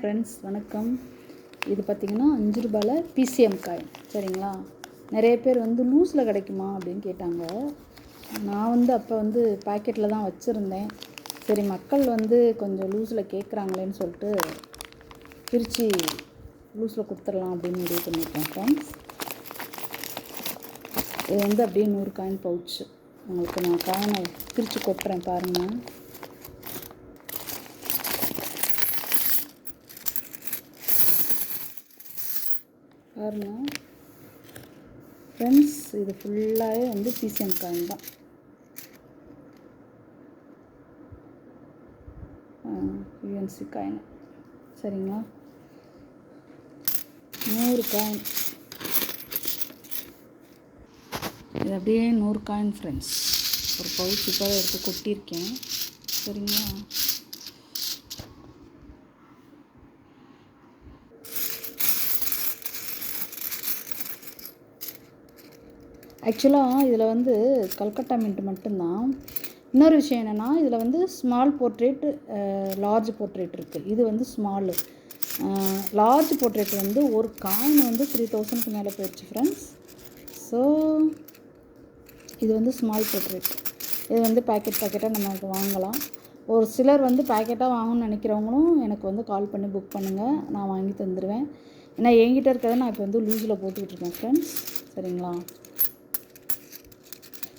Friends வணக்கம். இது பார்த்திங்கன்னா 5 ரூபாயில் பிசிஎம் காயின். சரிங்களா? நிறைய பேர் வந்து லூஸில் கிடைக்குமா அப்படின்னு கேட்டாங்க. நான் வந்து அப்போ வந்து பாக்கெட்டில் தான் வச்சுருந்தேன். சரி, மக்கள் வந்து கொஞ்சம் லூஸில் கேட்குறாங்களேன்னு சொல்லிட்டு பிரித்து லூஸில் கொடுத்துடலாம் அப்படின்னு முடிவு பண்ணியிருக்கேன் ஃப்ரெண்ட்ஸ். இது வந்து அப்படியே 100 காயின் பவுச்சு. உங்களுக்கு நான் காயினை பிரித்து கொட்டுறேன் பாருங்கள். பாருங்கள் ஃப்ரெண்ட்ஸ், இது ஃபுல்லாகவே வந்து பிசிஎம் காயின் தான். UNC coin. சரிங்களா? 100 காயின். இது அப்படியே 100 காயின் ஃப்ரெண்ட்ஸ். ஒரு பவுச் இப்போ எடுத்து கொட்டியிருக்கேன். சரிங்களா? ஆக்சுவலாக இதில் வந்து கல்கட்டா மின்ட் மட்டும்தான். இன்னொரு விஷயம் என்னென்னா, இதில் வந்து ஸ்மால் போர்ட்ரேட், லார்ஜ் போர்ட்ரேட் இருக்குது. இது வந்து ஸ்மாலு. லார்ஜ் போர்ட்ரேட் வந்து ஒரு காயின் வந்து 3000க்கு மேலே போயிடுச்சு ஃப்ரெண்ட்ஸ். ஸோ இது வந்து ஸ்மால் போர்ட்ரேட். இது வந்து பேக்கெட்டாக நம்ம வாங்கலாம். ஒரு சிலர் வந்து பேக்கெட்டாக வாங்கணும்னு நினைக்கிறவங்களும் எனக்கு வந்து கால் பண்ணி புக் பண்ணுங்கள், நான் வாங்கி தந்துடுவேன். ஏன்னா என்கிட்ட இருக்கிறத நான் இப்போ வந்து லூஸில் போட்டுக்கிட்டு இருக்கேன் ஃப்ரெண்ட்ஸ். சரிங்களா?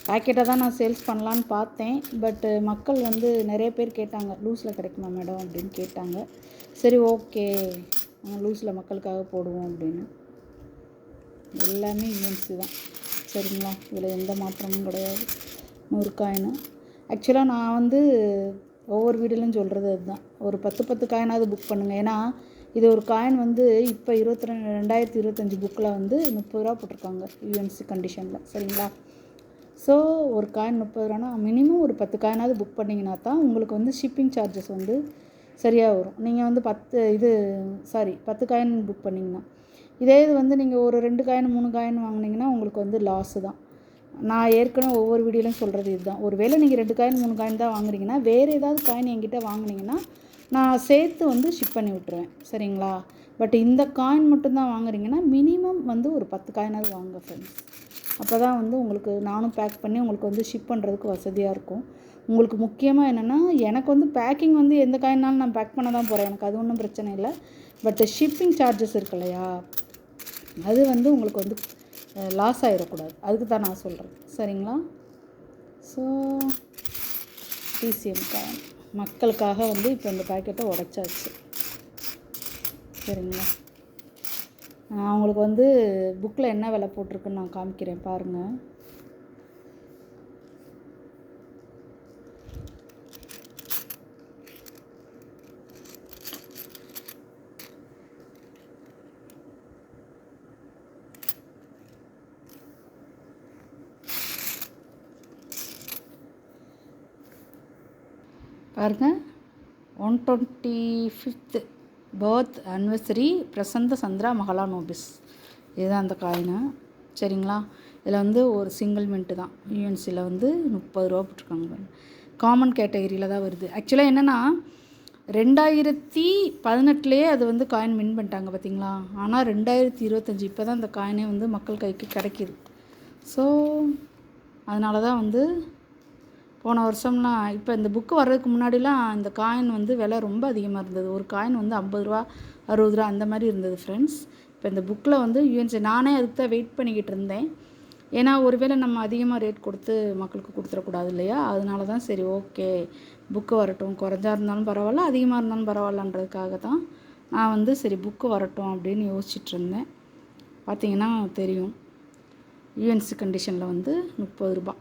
பேக்கெட்டாக தான் நான் சேல்ஸ் பண்ணலான்னு பார்த்தேன். பட்டு மக்கள் வந்து நிறைய பேர் கேட்டாங்க, லூஸில் கிடைக்குமா மேடம் அப்படின்னு கேட்டாங்க. சரி, ஓகே, லூஸில் மக்களுக்காக போடுவோம் அப்படின்னு. எல்லாமே யூஎன்சி தான். சரிங்களா? இதில் எந்த மாற்றமும் கிடையாது. 100 காயின். ஆக்சுவலாக நான் வந்து ஒவ்வொரு வீடியோலையும் சொல்கிறது அதுதான், ஒரு 10 காயினாவது புக் பண்ணுங்கள். ஏன்னா இது ஒரு காயின் வந்து இப்போ 2025 புக்கில் வந்து 30 ரூபா போட்டிருக்காங்க யூஎன்சி கண்டிஷனில். சரிங்களா? ஸோ ஒரு காயின் 30 ரூபானா மினிமம் ஒரு 10 காயினாவது புக் பண்ணிங்கன்னா தான் உங்களுக்கு வந்து ஷிப்பிங் சார்ஜஸ் வந்து சரியாக வரும். நீங்கள் வந்து 10 காயின் புக் பண்ணிங்கன்னா, இதே இது வந்து நீங்கள் ஒரு 2 காயின் 3 காயின் வாங்கினீங்கன்னா உங்களுக்கு வந்து லாஸு தான். நான் ஏற்கனவே ஒவ்வொரு வீடியோலையும் சொல்கிறது இதுதான். ஒரு வேளை நீங்கள் 2 காயின் 3 காயின் தான் வாங்குறீங்கன்னா, வேறு ஏதாவது காயின் என்கிட்ட வாங்கினீங்கன்னா நான் சேர்த்து வந்து ஷிப் பண்ணி விட்டுருவேன். சரிங்களா? பட் இந்த காயின் மட்டும்தான் வாங்குறீங்கன்னா மினிமம் வந்து ஒரு 10 காயினாவது வாங்க ஃப்ரெண்ட்ஸ். அப்போ தான் வந்து உங்களுக்கு நானும் பேக் பண்ணி உங்களுக்கு வந்து ஷிப் பண்ணுறதுக்கு வசதியாக இருக்கும். உங்களுக்கு முக்கியமாக என்னென்னா, எனக்கு வந்து பேக்கிங் வந்து எந்த காயினாலும் நான் பேக் பண்ண தான் போகிறேன், எனக்கு அது ஒன்றும் பிரச்சனை இல்லை. பட் ஷிப்பிங் சார்ஜஸ் இருக்கு இல்லையா, அது வந்து உங்களுக்கு வந்து லாஸ் ஆகிடக்கூடாது, அதுக்கு தான் நான் சொல்கிறேன். சரிங்களா? ஸோ பிசிஎம் காயின் மக்களுக்காக வந்து இப்போ இந்த பேக்கெட்டை உடைச்சாச்சு. சரிங்களா? நான் உங்களுக்கு வந்து புக்கில் என்ன விலை போட்டிருக்குன்னு நான் காமிக்கிறேன் பாருங்கள். பாருங்கள், 125th birth anniversary பிரசந்த Chandra Mahalanobis. இதுதான் அந்த காயினு. சரிங்களா? இதில் வந்து ஒரு சிங்கிள் மின்ட்டு தான். யூஎன்சியில் வந்து 30 ரூபா போட்டிருக்காங்க. காமன் கேட்டகரியில் தான் வருது. ஆக்சுவலாக என்னென்னா 2018 அது வந்து காயின் மின் பண்ணிட்டாங்க பார்த்தீங்களா. ஆனால் 2025 இப்போ தான் அந்த காயினே வந்து மக்கள் கைக்கு கிடைக்கிது. ஸோ அதனால தான் வந்து போன வருஷம்லாம், இப்போ இந்த புக்கு வர்றதுக்கு முன்னாடிலாம் இந்த காயின் வந்து விலை ரொம்ப அதிகமாக இருந்தது. ஒரு காயின் வந்து 50 ரூபா 60 ரூபா அந்த மாதிரி இருந்தது ஃப்ரெண்ட்ஸ். இப்போ இந்த புக்கில் வந்து யூஎன்சி, நானே அதுக்கு தான் வெயிட் பண்ணிக்கிட்டு இருந்தேன். ஏன்னா ஒருவேளை நம்ம அதிகமாக ரேட் கொடுத்து மக்களுக்கு கொடுத்துடக்கூடாது இல்லையா, அதனால தான் சரி ஓகே புக்கு வரட்டும், குறைஞ்சா இருந்தாலும் பரவாயில்ல அதிகமாக இருந்தாலும் பரவாயில்லன்றதுக்காக தான் நான் வந்து சரி புக்கு வரட்டும் அப்படின்னு யோசிச்சுட்டு இருந்தேன். பார்த்திங்கன்னா தெரியும், யூஎன்சி கண்டிஷனில் வந்து 30 ரூபா.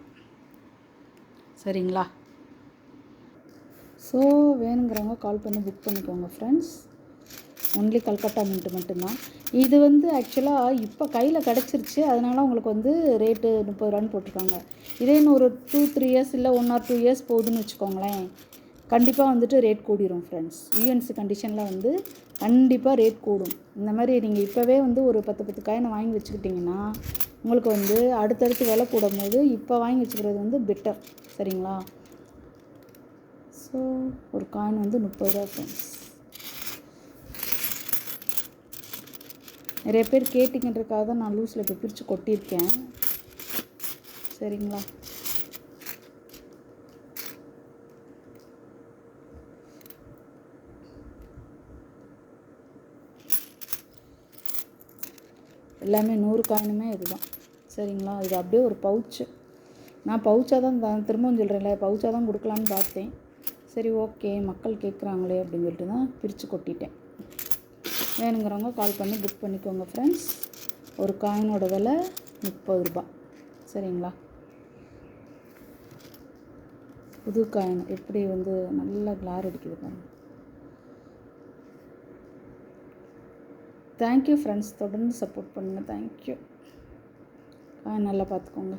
சரிங்களா? ஸோ வேணுங்கிறவங்க கால் பண்ணி புக் பண்ணிக்கோங்க ஃப்ரெண்ட்ஸ். ஒன்லி கல்கட்டா மின்ட்டு மட்டும்தான். இது வந்து ஆக்சுவலாக இப்போ கையில் கிடச்சிருச்சு, அதனால உங்களுக்கு வந்து ரேட்டு 30 ரூபான்னு போட்டிருக்காங்க. இதே இன்னும் ஒரு 2-3 இயர்ஸ் இல்லை 1 or 2 இயர்ஸ் போகுதுன்னு வச்சுக்கோங்களேன், கண்டிப்பாக வந்துட்டு ரேட் கூடிரும் ஃப்ரெண்ட்ஸ். யூஎன்சி கண்டிஷனில் வந்து கண்டிப்பாக ரேட் கூடும். இந்த மாதிரி நீங்கள் இப்போவே வந்து ஒரு 10 காயினை வாங்கி வச்சுக்கிட்டிங்கன்னா உங்களுக்கு வந்து அடுத்தடுத்து விலை கூடும் போது இப்போ வாங்கி வச்சுக்கிறது வந்து பெட்டர். சரிங்களா? ஸோ ஒரு காயின் வந்து 30 ரூபா ஃப்ரெண்ட்ஸ். நிறைய பேர் கேட்டிங்கன்றதுக்காக தான் நான் லூஸில் இப்போ பிரித்து கொட்டியிருக்கேன். சரிங்களா? எல்லாமே 100 காயினுமே இதுதான். சரிங்களா? இது அப்படியே ஒரு பவுச்சு. நான் பவுச்சாக தான் திரும்பவும் சொல்கிறேன்ல, பவுச்சாக தான் கொடுக்கலான்னு பார்த்தேன். சரி ஓகே, மக்கள் கேட்குறாங்களே அப்படின்னு சொல்லிட்டு தான் பிரித்து கொட்டிட்டேன். வேணுங்கிறவங்க கால் பண்ணி புக் பண்ணிக்கோங்க ஃப்ரெண்ட்ஸ். ஒரு காயினோட விலை 30 ரூபா. சரிங்களா? புது காயின் எப்படி வந்து நல்லா கிளார் அடிக்குது பாருங்கள். தேங்க்யூ ஃப்ரெண்ட்ஸ், தொடர்ந்து சப்போர்ட் பண்ணுங்கள். தேங்க்யூ. காயின் நல்லா பார்த்துக்கோங்க.